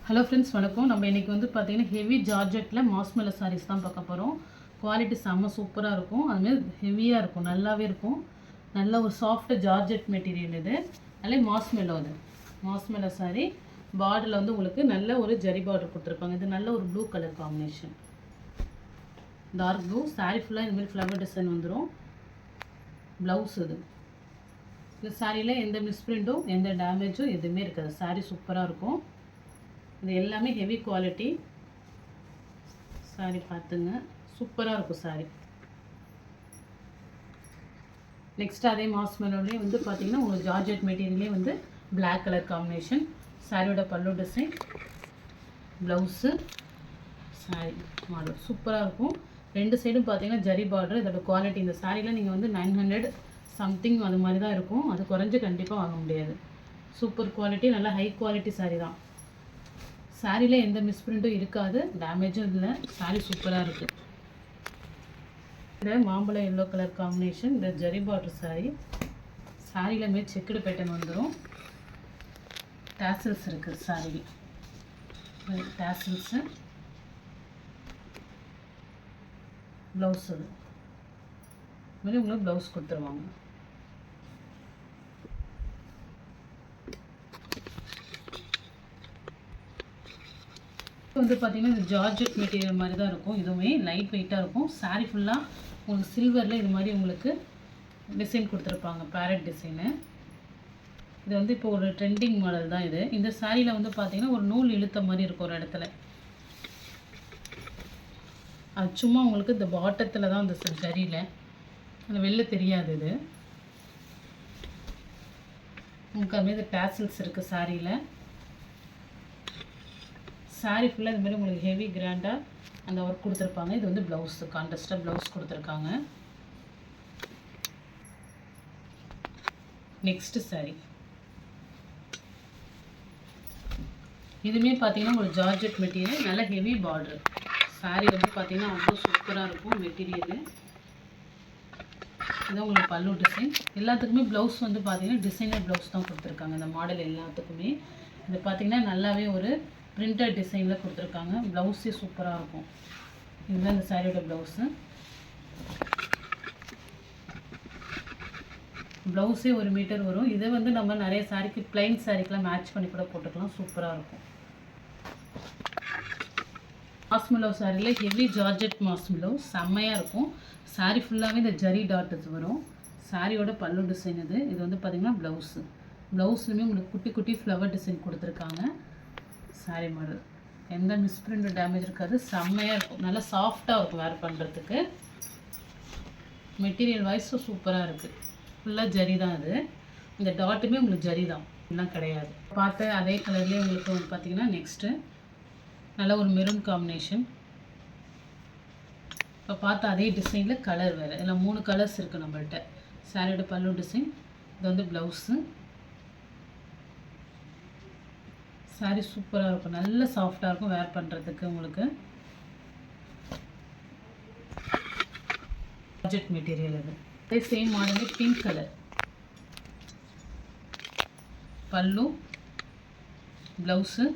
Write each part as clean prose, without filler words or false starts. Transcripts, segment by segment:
Hello friends, வணக்கம். நம்ம இன்றைக்கி வந்து பார்த்திங்கன்னா ஹெவி ஜார்ஜெட்டில் மாஸ்மெல்லோ சாரீஸ் தான் பார்க்க போகிறோம். குவாலிட்டி செம்ம சூப்பராக இருக்கும். அதுமாதிரி ஹெவியாக இருக்கும், நல்லாவே இருக்கும். நல்ல ஒரு சாஃப்ட் ஜார்ஜெட் மெட்டீரியல் இது. அதிலே மாஸ்மெல்லோ அது மாஸ்மெல்லோ சாரீ. பார்டரில் வந்து உங்களுக்கு நல்ல ஒரு ஜரி பார்டர் கொடுத்துருப்பாங்க. இது நல்ல ஒரு blue colour combination, dark blue. Sari ஃபுல்லாக இதுமாதிரி ஃப்ளவர் டிசைன் வந்துடும். ப்ளவுஸ் இது. இந்த சாரியில் எந்த மிஸ்பிரிண்ட்டும் எந்த டேமேஜும் எதுவுமே இருக்காது. சாரீ சூப்பராக இருக்கும். இது எல்லாமே ஹெவி குவாலிட்டி சாரி. பார்த்துங்க, சூப்பராக இருக்கும் சாரி. நெக்ஸ்ட் அதே மாஸ்மெல்லோலேயே வந்து பார்த்திங்கன்னா உங்களுக்கு ஜார்ஜெட் மெட்டீரியல்லே வந்து பிளாக் கலர் காம்பினேஷன். சாரியோட பல்லு டிசைன், ப்ளவுஸு, சாரி மாடல் சூப்பராக இருக்கும். ரெண்டு சைடும் பார்த்திங்கன்னா ஜரி பார்டர். இதோட குவாலிட்டி இந்த சாரியில் நீங்கள் வந்து 900 சம்திங் அது மாதிரி தான் இருக்கும். அது குறைஞ்சி கண்டிப்பாக வாங்க முடியாது. சூப்பர் குவாலிட்டி, நல்லா ஹை குவாலிட்டி சாரி தான். சாரியில் எந்த மிஸ்பிரிண்ட்டும் இருக்காது, டேமேஜும் இல்லை. சாரி சூப்பராக இருக்குது. இந்த மாம்பழம் எல்லோ கலர் காம்பினேஷன், இந்த ஜரி பார்டர் சாரி. சாரியில் மாரி செக்குடு பேட்டர்ன் வந்துடும். டேசல்ஸ் இருக்குது சாரி. டேசல்ஸு, ப்ளவுஸ் அது மாதிரி உங்களுக்கு ப்ளவுஸ் கொடுத்துருவாங்க. வந்து பார்த்திங்கன்னா இந்த ஜார்ஜெட் மெட்டீரியல் மாதிரி தான் இருக்கும். இதுவுமே லைட் வெயிட்டாக இருக்கும். சாரீ ஃபுல்லாக உங்களுக்கு சில்வரில் இது மாதிரி உங்களுக்கு டிசைன் கொடுத்துருப்பாங்க, பேரட் டிசைனு. இது வந்து இப்போ ஒரு ட்ரெண்டிங் மாடல் தான் இது. இந்த சாரியில் வந்து பார்த்திங்கன்னா ஒரு நூல் இழுத்த மாதிரி இருக்கும் ஒரு இடத்துல. அது சும்மா உங்களுக்கு இந்த பாட்டத்தில் தான் அந்த ஜரியில் அந்த வெளில தெரியாது. இது உங்களுக்கு அதுமாதிரி டேசல்ஸ் இருக்குது சாரியில். சாரீ ஃபுல்லாக இது மாதிரி உங்களுக்கு ஹெவி கிராண்டாக அந்த ஒர்க் கொடுத்துருப்பாங்க. இது வந்து ப்ளவுஸு, கான்ட்ராஸ்டாக ப்ளவுஸ் கொடுத்துருக்காங்க. நெக்ஸ்ட்டு சாரீ. இதுவுமே பார்த்தீங்கன்னா உங்களுக்கு ஜார்ஜெட் மெட்டீரியல், நல்ல ஹெவி பார்டர். சாரீ வந்து பார்த்தீங்கன்னா அவ்வளோ சூப்பராக இருக்கும் மெட்டீரியலு. இதான் உங்களுக்கு பல்லு டிசைன். எல்லாத்துக்குமே ப்ளவுஸ் வந்து பார்த்தீங்கன்னா டிசைனர் ப்ளவுஸ் தான் கொடுத்துருக்காங்க இந்த மாடல் எல்லாத்துக்குமே. இது பார்த்தீங்கன்னா நல்லாவே ஒரு பிரிண்டட் டிசைனில் கொடுத்துருக்காங்க. ப்ளவுஸே சூப்பராக இருக்கும். இதுதான் இந்த சாரியோட ப்ளவுஸு. ப்ளவுஸே 1 மீட்டர் வரும். இதை வந்து நம்ம நிறைய சாரிக்கு பிளைன் சாரிக்கெலாம் மேட்ச் பண்ணி கூட போட்டுக்கலாம். சூப்பராக இருக்கும். மாஸ்மெல்லோ சாரியில் ஹெவி ஜார்ஜெட் மாஸ்மெல்லோ செம்மையாக இருக்கும். சாரி ஃபுல்லாகவே இந்த ஜரி டாட்ஸ் வரும். சாரியோட பல்லு டிசைன் இது. இது வந்து பார்த்திங்கன்னா ப்ளவுஸு. ப்ளவுஸ்லையுமே உங்களுக்கு குட்டி குட்டி ஃப்ளவர் டிசைன் கொடுத்துருக்காங்க. சாரி மாடல் எந்த மிஸ்பிரிண்ட் டேமேஜ் இருக்காது. செம்மையாக இருக்கும், நல்லா சாஃப்டாக இருக்கும் வேர் பண்ணுறதுக்கு. மெட்டீரியல் வைஸும் சூப்பராக இருக்குது. ஃபுல்லாக ஜரி தான் அது. இந்த டாட்டுமே உங்களுக்கு ஜரி தான், எல்லாம் கிடையாது. பார்த்த அதே கலர்லேயே உங்களுக்கு வந்து பார்த்திங்கன்னா நெக்ஸ்ட்டு நல்ல ஒரு மெரூன் காம்பினேஷன். இப்போ பார்த்த அதே டிசைனில் கலர் வேறு. இதில் 3 கலர்ஸ் இருக்குது நம்மள்கிட்ட. சாரியோட பல்லு டிசைன், இது வந்து ப்ளவுஸு. சாரீ சூப்பராக இருக்கும், நல்ல சாஃப்டாக இருக்கும் வேர் பண்ணுறதுக்கு. உங்களுக்கு ஜார்ஜெட் மெட்டீரியல் இது. அதே சேம் மாடலே பிங்க் கலர் பல்லு, ப்ளவுஸு.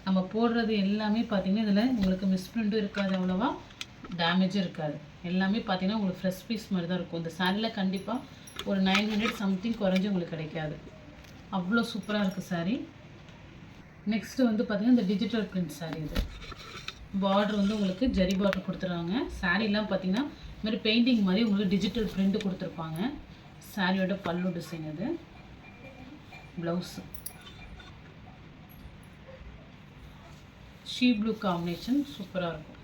நம்ம போடுறது எல்லாமே பார்த்திங்கன்னா இதில் உங்களுக்கு மிஸ்பிரிண்ட்டும் இருக்காது, அவ்வளோவா டேமேஜும் இருக்காது. எல்லாமே பார்த்திங்கன்னா உங்களுக்கு ஃப்ரெஷ் பீஸ் மாதிரி தான் இருக்கும். இந்த சாரியில் கண்டிப்பாக ஒரு 900 சம்திங் குறைஞ்சி உங்களுக்கு கிடைக்காது. அவ்வளோ சூப்பராக இருக்குது சாரீ. நெக்ஸ்ட்டு வந்து பார்த்திங்கன்னா இந்த டிஜிட்டல் பிரிண்ட் சாரீ. இது பார்டர் வந்து உங்களுக்கு ஜரி பார்டர் கொடுத்துருவாங்க. சாரீலாம் பார்த்திங்கன்னா இது மாதிரி பெயிண்டிங் மாதிரி உங்களுக்கு டிஜிட்டல் பிரிண்ட்டு கொடுத்துருப்பாங்க. சாரியோட பல்லு டிசைன் இது. ப்ளவுஸு ஷீ ப்ளூ காம்பினேஷன், சூப்பராக இருக்கும்.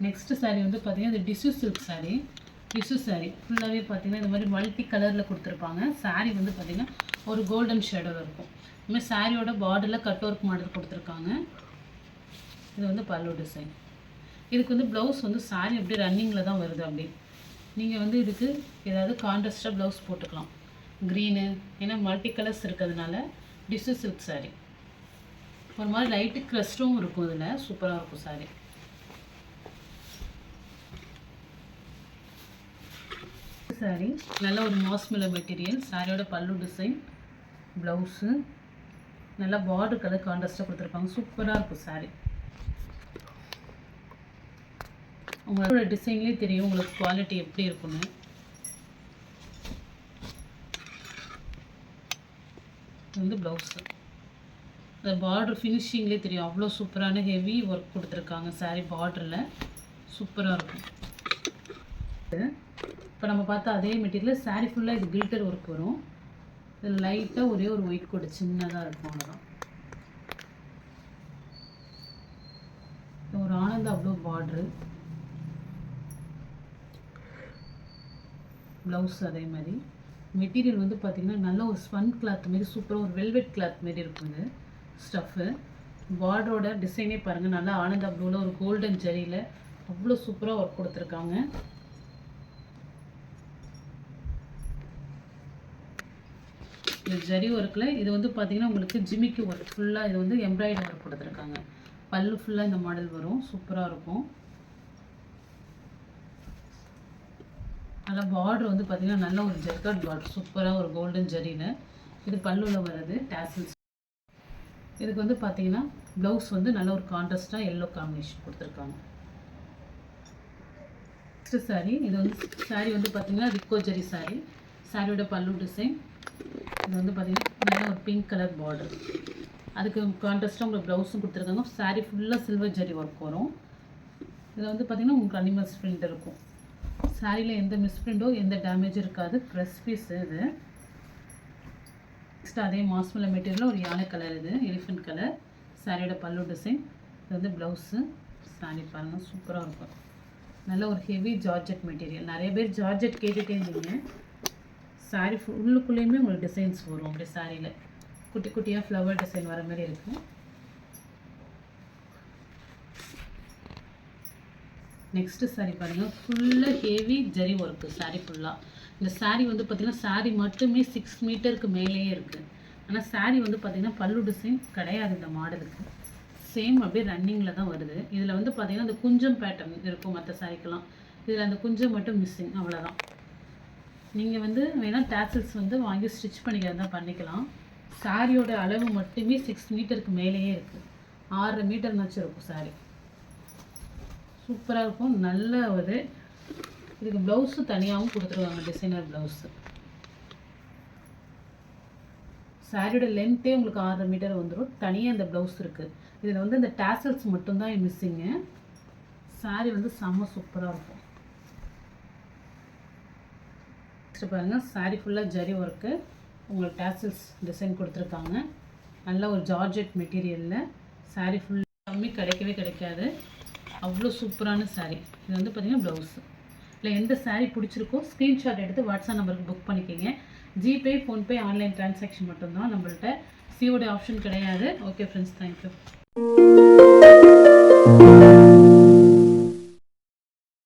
நெக்ஸ்ட்டு சாரீ வந்து பார்த்திங்கன்னா இந்த tissue silk sari. Tissue sari ஃபுல்லாகவே பார்த்திங்கன்னா இந்த மாதிரி மல்டி கலரில் கொடுத்துருப்பாங்க. சாரீ வந்து பார்த்திங்கன்னா ஒரு கோல்டன் ஷேடோவில் இருக்கும். இதுமாதிரி சாரியோட பார்டரில் கட் ஒர்க் மாடல் கொடுத்துருக்காங்க. இது வந்து பல்லு டிசைன். இதுக்கு வந்து ப்ளவுஸ் வந்து சாரீ அப்படியே ரன்னிங்கில் தான் வருது. அப்படி நீங்கள் வந்து இதுக்கு ஏதாவது கான்ட்ராஸ்டாக ப்ளவுஸ் போட்டுக்கலாம். க்ரீனு, ஏன்னா மல்டி கலர்ஸ் இருக்கிறதுனால. டிஷ்யூ சில்க் சாரீ ஒரு மாதிரி லைட்டு க்ரஸ்ட்டும் இருக்கும். இதில் சூப்பராக இருக்கும் சாரீ. சாரீ நல்ல ஒரு மாஸ்மெலோ மெட்டீரியல். சாரியோட பல்லு டிசைன், ப்ளவுஸு நல்லா பார்டர் கலர் கான்ட்ராஸ்ட்டாக கொடுத்துருப்பாங்க. சூப்பராக இருக்கும் சாரீ. உங்களோட டிசைன்லேயே தெரியும் உங்களுக்கு குவாலிட்டி எப்படி இருக்குன்னு. இது வந்து ப்ளவுஸு. அந்த பார்டர் ஃபினிஷிங்லேயே தெரியும் அவ்வளோ சூப்பரான ஹெவி ஒர்க் கொடுத்துருக்காங்க. சாரீ பார்டரில் சூப்பராக இருக்கும். இப்போ நம்ம பார்த்தா அதே மெட்டீரியல் சாரீ ஃபுல்லாக இது கில்டர் ஒர்க் வரும். இதில் லைட்டாக ஒரே ஒரு ஒயிட் கோட் சின்னதாக இருக்கும். அவ்வளோதான். ஒரு ஆனந்த அவ்வளோ பார்ட்ரு. ப்ளவுஸ் அதே மாதிரி. மெட்டீரியல் வந்து பார்த்திங்கன்னா நல்ல ஒரு ஸ்பன் கிளாத் மாரி சூப்பராக ஒரு வெல்வெட் கிளாத் மாரி இருக்குங்க ஸ்டஃப்பு. பார்டரோட டிசைனே பாருங்கள், நல்லா ஆனந்த ப்ளூவில் ஒரு கோல்டன் ஜரியில் அவ்வளோ சூப்பராக ஒர்க் கொடுத்துருக்காங்க. இந்த ஜரி ஒர்க்கில் இது வந்து பார்த்திங்கன்னா உங்களுக்கு ஜிமிக்கி ஒர்க் ஃபுல்லாக இது வந்து எம்ப்ராய்டரி ஒர்க் கொடுத்துருக்காங்க. பல்லு ஃபுல்லாக இந்த மாடல் வரும். சூப்பராக இருக்கும். நல்லா பார்டர் வந்து பார்த்திங்கன்னா நல்ல ஒரு ஜெர்காட் பார்டர் சூப்பராக ஒரு கோல்டன் ஜரியில். இது பல்லுவில் வர்றது டேசல்ஸ். இதுக்கு வந்து பார்த்திங்கன்னா ப்ளவுஸ் வந்து நல்ல ஒரு கான்ட்ராஸ்ட்டாக எல்லோ காம்பினேஷன் கொடுத்துருக்காங்க. நெக்ஸ்ட் சாரீ இது வந்து சாரீ வந்து பார்த்திங்கன்னா ரிக்கோ ஜரி சாரீ. சாரியோட பல்லு டிசைன் இது வந்து பார்த்திங்கன்னா நல்ல ஒரு பிங்க் கலர் பார்டர். அதுக்கு கான்ட்ராஸ்ட்டாக உங்களுக்கு ப்ளவுஸும் கொடுத்துருக்காங்க. சாரீ ஃபுல்லாக சில்வர் ஜரி ஒர்க் வரும். இதில் வந்து பார்த்திங்கன்னா உங்களுக்கு அனிமல்ஸ் பிரிண்ட் இருக்கும். சாரியில் எந்த மிஸ்பிரிண்டோ எந்த டேமேஜும் இருக்காது. ப்ரெஸ் பீஸு இது. நெக்ஸ்ட் அதே மாஸ்மெலோ மெட்டீரியலில் ஒரு யானை கலர், இது எலிஃபென்ட் கலர். சாரியோட பல்லு டிசைன் இது வந்து ப்ளவுஸு. சாரீ பாருங்கள் சூப்பராக இருக்கும். நல்ல ஒரு ஹெவி ஜார்ஜெட் மெட்டீரியல். நிறைய பேர் ஜார்ஜெட் கேட்டுகிட்டே இருந்தீங்க. சாரீ உள்ளுக்குள்ளேயுமே உங்களுக்கு டிசைன்ஸ் வரும். அப்படி சாரியில் குட்டி குட்டியாக ஃப்ளவர் டிசைன் வர மாதிரி இருக்குது. நெக்ஸ்ட்டு சாரீ பாருங்கள், ஃபுல்லாக ஹெவி ஜரி ஒர்க்கு சாரீ ஃபுல்லாக. இந்த சாரீ வந்து பார்த்திங்கன்னா சாரீ மட்டுமே 6 மீட்டருக்கு மேலேயே இருக்குது. ஆனால் சாரீ வந்து பார்த்திங்கன்னா பல்லு டிசைன் கிடையாது இந்த மாடலுக்கு. சேம் அப்படியே ரன்னிங்கில் தான் வருது. இதில் வந்து பார்த்திங்கன்னா அந்த குஞ்சம் பேட்டர்ன் இருக்கும் மற்ற சாரீக்கெல்லாம். இதில் அந்த குஞ்சம் மட்டும் மிஸ்ஸிங், அவ்வளோதான். நீங்கள் வந்து வேணால் டேசல்ஸ் வந்து வாங்கி ஸ்டிச் பண்ணிக்கிறது தான் பண்ணிக்கலாம். சாரியோட அளவு மட்டுமே 6 மீட்டருக்கு மேலேயே இருக்குது. 6 மீட்டர்னாச்சும் இருக்கும் சாரீ. சூப்பராக இருக்கும். நல்ல ஒரு இதுக்கு ப்ளவுஸு தனியாகவும் கொடுத்துருவாங்க, டிசைனர் ப்ளவுஸு. சாரியோட லென்த்தே உங்களுக்கு 6 மீட்டர் வந்துடும். தனியாக இந்த ப்ளவுஸ் இருக்குது. இதில் வந்து இந்த டேசல்ஸ் மட்டும்தான் மிஸ்ஸிங்கு. சாரீ வந்து செம்ம சூப்பராக இருக்கும். நெக்ஸ்ட் பாருங்கள், சாரீ ஃபுல்லாக ஜரி ஒர்க்கு. உங்களுக்கு டேசல்ஸ் டிசைன் கொடுத்துருக்காங்க. நல்ல ஒரு ஜார்ஜெட் மெட்டீரியலில் சாரீ ஃபுல்லாக கம்மி கிடைக்கவே கிடைக்காது. அவ்வளோ சூப்பரான சாரீ. இது வந்து பார்த்திங்கன்னா ப்ளவுஸு. இல்லை எந்த சாரீ பிடிச்சிருக்கோ ஸ்க்ரீன்ஷாட் எடுத்து வாட்ஸ்அப் நம்பருக்கு புக் பண்ணிக்கிங்க. ஜிபே, ஃபோன்பே, ஆன்லைன் ட்ரான்சாக்ஷன் மட்டும்தான் நம்மள்ட்ட. சிஓடி ஆப்ஷன் கிடையாது. Okay friends, thank you.